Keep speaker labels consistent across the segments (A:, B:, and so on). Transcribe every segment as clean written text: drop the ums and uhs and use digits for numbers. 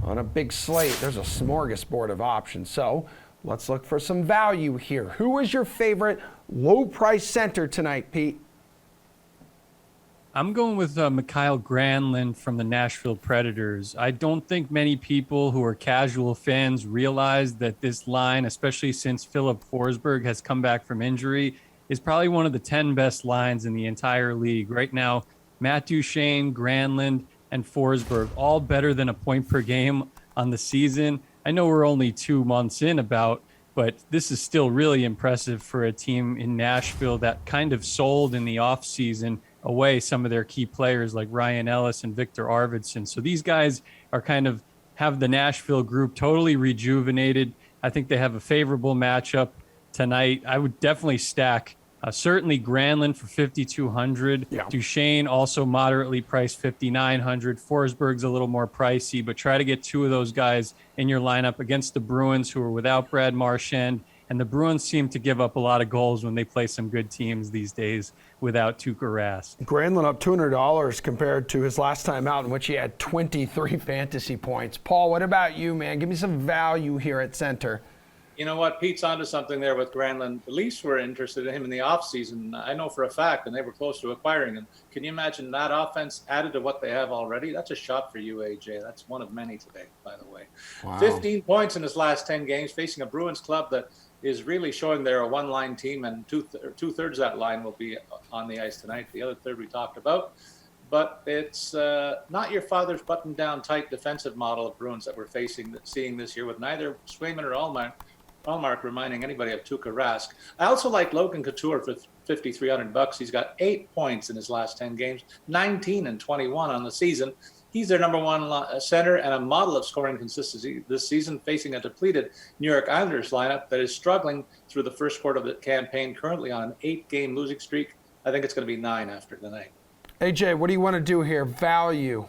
A: On a big slate, there's a smorgasbord of options. So let's look for some value here. Who is your favorite low-price center tonight, Pete?
B: I'm going with Mikhail Granlund from the Nashville Predators. I don't think many people who are casual fans realize that this line, especially since Philip Forsberg has come back from injury, is probably one of the 10 best lines in the entire league. Right now, Matt Duchene, Granlund, and Forsberg, all better than a point per game on the season. I know we're only 2 months in but this is still really impressive for a team in Nashville that kind of sold in the offseason away some of their key players like Ryan Ellis and Victor Arvidsson. So these guys are have the Nashville group totally rejuvenated. I think they have a favorable matchup tonight. I would definitely stack certainly Granlund for 5,200.
A: Yeah.
B: Duchene also moderately priced 5,900. Forsberg's a little more pricey, but try to get two of those guys in your lineup against the Bruins, who are without Brad Marchand. And the Bruins seem to give up a lot of goals when they play some good teams these days without Tuukka Rask.
A: Granlund up $200 compared to his last time out, in which he had 23 fantasy points. Paul, what about you, man? Give me some value here at center.
C: You know what? Pete's onto something there with Granlund. The Leafs were interested in him in the offseason. I know for a fact, and they were close to acquiring him. Can you imagine that offense added to what they have already? That's a shot for you, AJ. That's one of many today, by the way. Wow. 15 points in his last 10 games, facing a Bruins club that is really showing they're a one-line team, and two-thirds of that line will be on the ice tonight. The other third we talked about. But it's not your father's button-down tight defensive model of Bruins that we're seeing this year with neither Swayman or Allmark reminding anybody of Tuukka Rask. I also like Logan Couture for $5,300. He's got 8 points in his last 10 games, 19 and 21 on the season. He's their number one center and a model of scoring consistency this season, facing a depleted New York Islanders lineup that is struggling through the first quarter of the campaign, currently on an 8-game losing streak. I think it's going to be 9 after tonight.
A: AJ, what do you want to do here? Value.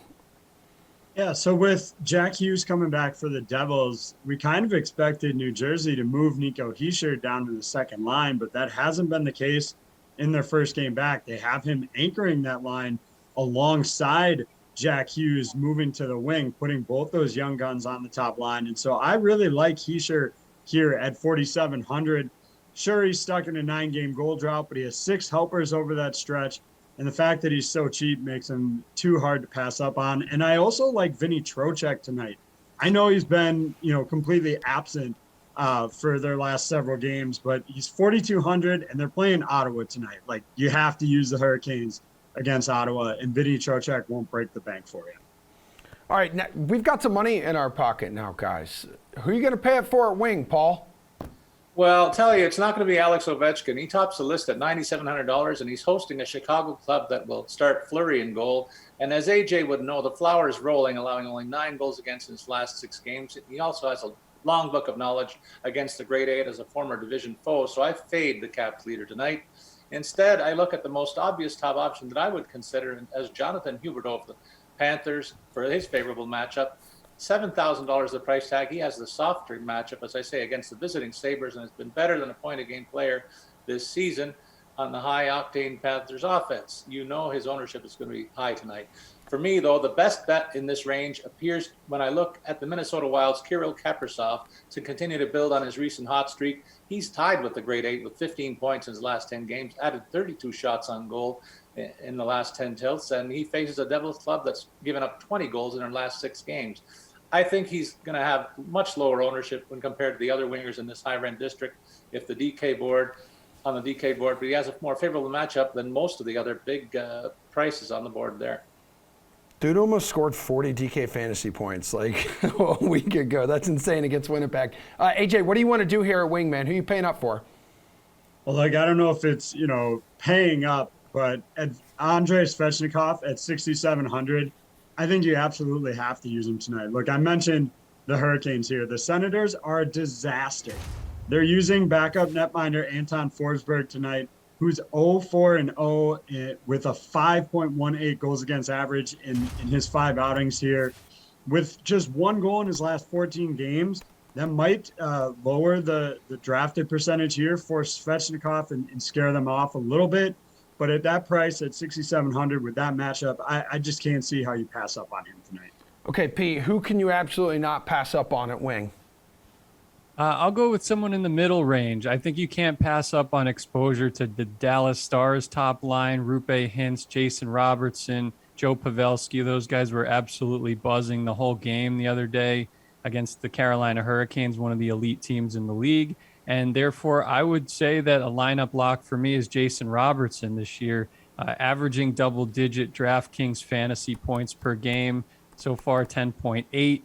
D: Yeah, so with Jack Hughes coming back for the Devils, we kind of expected New Jersey to move Nico Hischier down to the second line, but that hasn't been the case in their first game back. They have him anchoring that line alongside Jack Hughes, moving to the wing, putting both those young guns on the top line. And so I really like Hischier here at 4,700. Sure, he's stuck in a 9-game goal drought, but he has 6 helpers over that stretch. And the fact that he's so cheap makes him too hard to pass up on. And I also like Vinny Trocheck tonight. I know he's been, completely absent for their last several games, but he's 4,200 and they're playing Ottawa tonight. Like, you have to use the Hurricanes against Ottawa, and Vinny Trocheck won't break the bank for you.
A: All right, now, we've got some money in our pocket now, guys. Who are you going to pay it for at wing, Paul?
C: Well, I'll tell you, it's not going to be Alex Ovechkin. He tops the list at $9,700, and he's hosting a Chicago club that will start Fleury in goal. And as AJ would know, the flower is rolling, allowing only 9 goals against in his last 6 games. He also has a long book of knowledge against the Grade 8 as a former division foe, so I fade the Caps leader tonight. Instead, I look at the most obvious top option that I would consider as Jonathan Huberdeau of the Panthers for his favorable matchup. $7,000 the price tag. He has the softer matchup, as I say, against the visiting Sabres, and has been better than a point-a-game player this season on the high-octane Panthers offense. You know his ownership is going to be high tonight. For me, though, the best bet in this range appears when I look at the Minnesota Wild's Kirill Kaprizov to continue to build on his recent hot streak. He's tied with the Grade 8 with 15 points in his last 10 games, added 32 shots on goal in the last 10 tilts, and he faces a Devils club that's given up 20 goals in their last 6 games. I think he's going to have much lower ownership when compared to the other wingers in this high-rent district on the DK board, but he has a more favorable matchup than most of the other big prices on the board there.
A: Dude almost scored 40 DK fantasy points like a week ago. That's insane against Winnipeg. AJ, what do you want to do here at wing, man? Who are you paying up for?
D: Well, I don't know if it's, paying up, but at Andrei Svechnikov at 6,700, I think you absolutely have to use him tonight. Look, I mentioned the Hurricanes here. The Senators are a disaster. They're using backup netminder Anton Forsberg tonight, who's 0-4-0 with a 5.18 goals against average in his 5 outings here. With just 1 goal in his last 14 games, that might lower the drafted percentage here for Svechnikov and scare them off a little bit. But at that price, at 6,700 with that matchup, I just can't see how you pass up on him tonight.
A: Okay, Pete, who can you absolutely not pass up on at wing?
B: I'll go with someone in the middle range. I think you can't pass up on exposure to the Dallas Stars top line, Rupe Hintz, Jason Robertson, Joe Pavelski. Those guys were absolutely buzzing the whole game the other day against the Carolina Hurricanes, one of the elite teams in the league. And therefore, I would say that a lineup lock for me is Jason Robertson this year, averaging double-digit DraftKings fantasy points per game. So far, 10.8.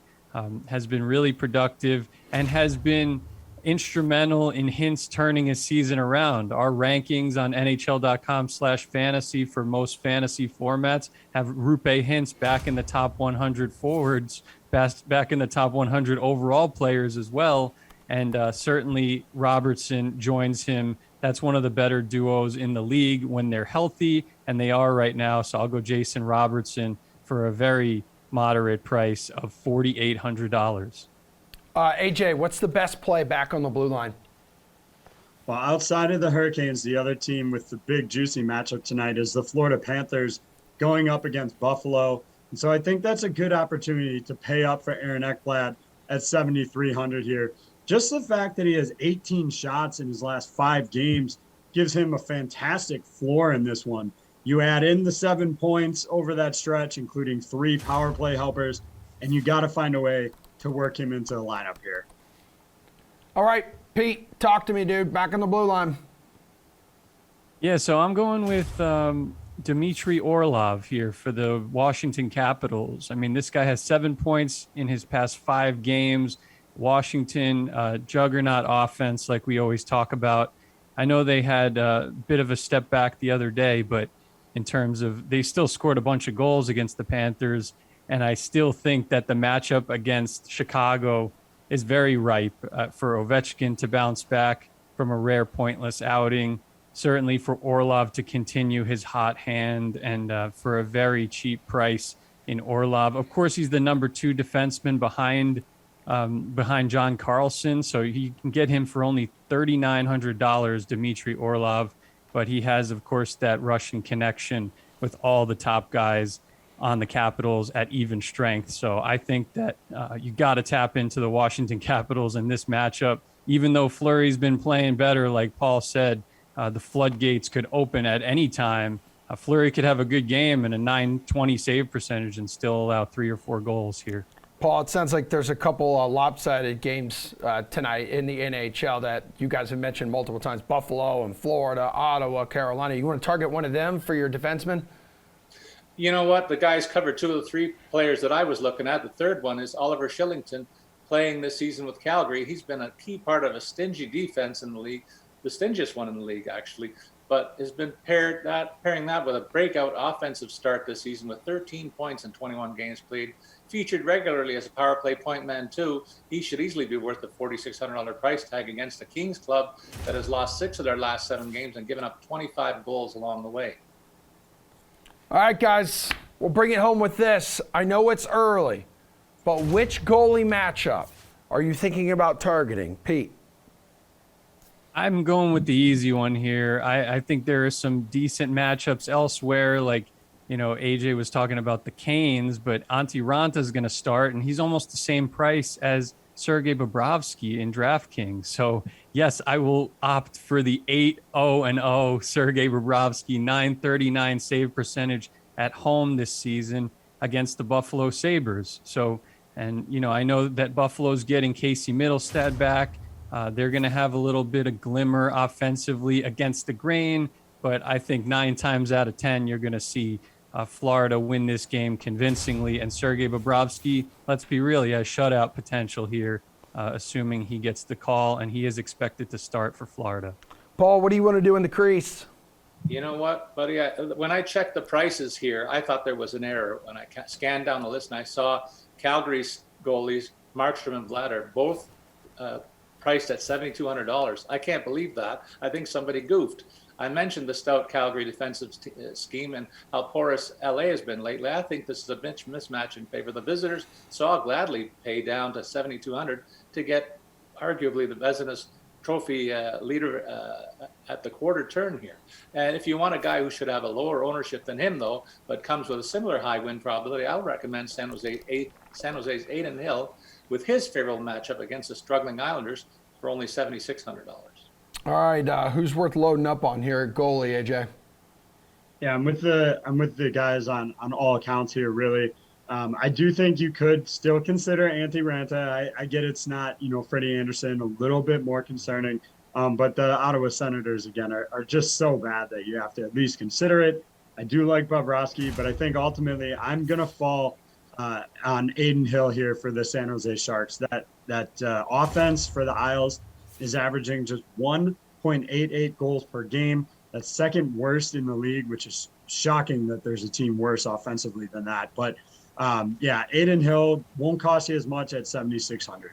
B: Has been really productive and has been instrumental in Hintz turning his season around. Our rankings on NHL.com/fantasy for most fantasy formats have Rupe Hintz back in the top 100 forwards, back in the top 100 overall players as well. And certainly Robertson joins him. That's one of the better duos in the league when they're healthy, and they are right now. So I'll go Jason Robertson for a very moderate price of $4,800.
A: AJ, what's the best play back on the blue line?
D: Well, outside of the Hurricanes, the other team with the big juicy matchup tonight is the Florida Panthers going up against Buffalo. And so I think that's a good opportunity to pay up for Aaron Ekblad at 7,300 here. Just the fact that he has 18 shots in his last 5 games gives him a fantastic floor in this one. You add in the 7 points over that stretch, including 3 power play helpers, and you got to find a way to work him into the lineup here.
A: All right, Pete, talk to me, dude. Back on the blue line.
B: Yeah, so I'm going with Dmitry Orlov here for the Washington Capitals. I mean, this guy has 7 points in his past 5 games. Washington, juggernaut offense, like we always talk about. I know they had a bit of a step back the other day, but in terms of they still scored a bunch of goals against the Panthers. And I still think that the matchup against Chicago is very ripe for Ovechkin to bounce back from a rare pointless outing. Certainly for Orlov to continue his hot hand and for a very cheap price in Orlov. Of course, he's the number 2 defenseman behind John Carlson. So you can get him for only $3,900, Dmitry Orlov. But he has, of course, that Russian connection with all the top guys on the Capitals at even strength. So I think that you got to tap into the Washington Capitals in this matchup. Even though Fleury's been playing better, like Paul said, the floodgates could open at any time. Fleury could have a good game and a .920 save percentage and still allow 3 or 4 goals here.
A: Paul, it sounds like there's a couple lopsided games tonight in the NHL that you guys have mentioned multiple times. Buffalo and Florida, Ottawa, Carolina. You want to target one of them for your defenseman?
C: You know what? The guys covered 2 of the 3 players that I was looking at. The third one is Oliver Shillington playing this season with Calgary. He's been a key part of a stingy defense in the league, the stingiest one in the league, actually, but has been pairing that with a breakout offensive start this season with 13 points in 21 games played. Featured regularly as a power play point man too. He should easily be worth the $4,600 price tag against the Kings club that has lost 6 of their last 7 games and given up 25 goals along the way.
A: All right, guys, we'll bring it home with this. I know it's early, but which goalie matchup are you thinking about targeting? Pete?
B: I'm going with the easy one here. I think there are some decent matchups elsewhere, like, you know, AJ was talking about the Canes, but Antti Ranta is going to start, and he's almost the same price as Sergei Bobrovsky in DraftKings. So, yes, I will opt for the 8-0-0 Sergei Bobrovsky, .939 save percentage at home this season against the Buffalo Sabres. So, and, you know, I know that Buffalo's getting Casey Middlestad back. They're going to have a little bit of glimmer offensively against the grain, but I think 9 times out of 10, you're going to see Florida win this game convincingly. And Sergei Bobrovsky, let's be real, he has shutout potential here, assuming he gets the call, and he is expected to start for Florida.
A: Paul, what do you want to do in the crease?
C: You know what, buddy? When I checked the prices here, I thought there was an error. When I scanned down the list and I saw Calgary's goalies, Markstrom and Vlad, both priced at $7,200. I can't believe that. I think somebody goofed. I mentioned the stout Calgary defensive scheme and how porous LA has been lately. I think this is a mismatch in favor of the visitors, so I'll gladly pay down to $7,200 to get arguably the trophy leader at the quarter turn here. And if you want a guy who should have a lower ownership than him, though, but comes with a similar high win probability, I would recommend San Jose's 8-0 with his favorable matchup against the struggling Islanders for only $7,600.
A: All right, who's worth loading up on here at goalie, AJ?
D: Yeah, I'm with the guys on all accounts here, really. I do think you could still consider Antti Ranta. I get it's not, Freddie Anderson, a little bit more concerning. But the Ottawa Senators, again, are just so bad that you have to at least consider it. I do like Bobrovsky, but I think ultimately I'm going to fall on Adin Hill here for the San Jose Sharks. That offense for the Isles is averaging just 1.88 goals per game. That's second worst in the league, which is shocking that there's a team worse offensively than that. But yeah, Adin Hill won't cost you as much at $7,600.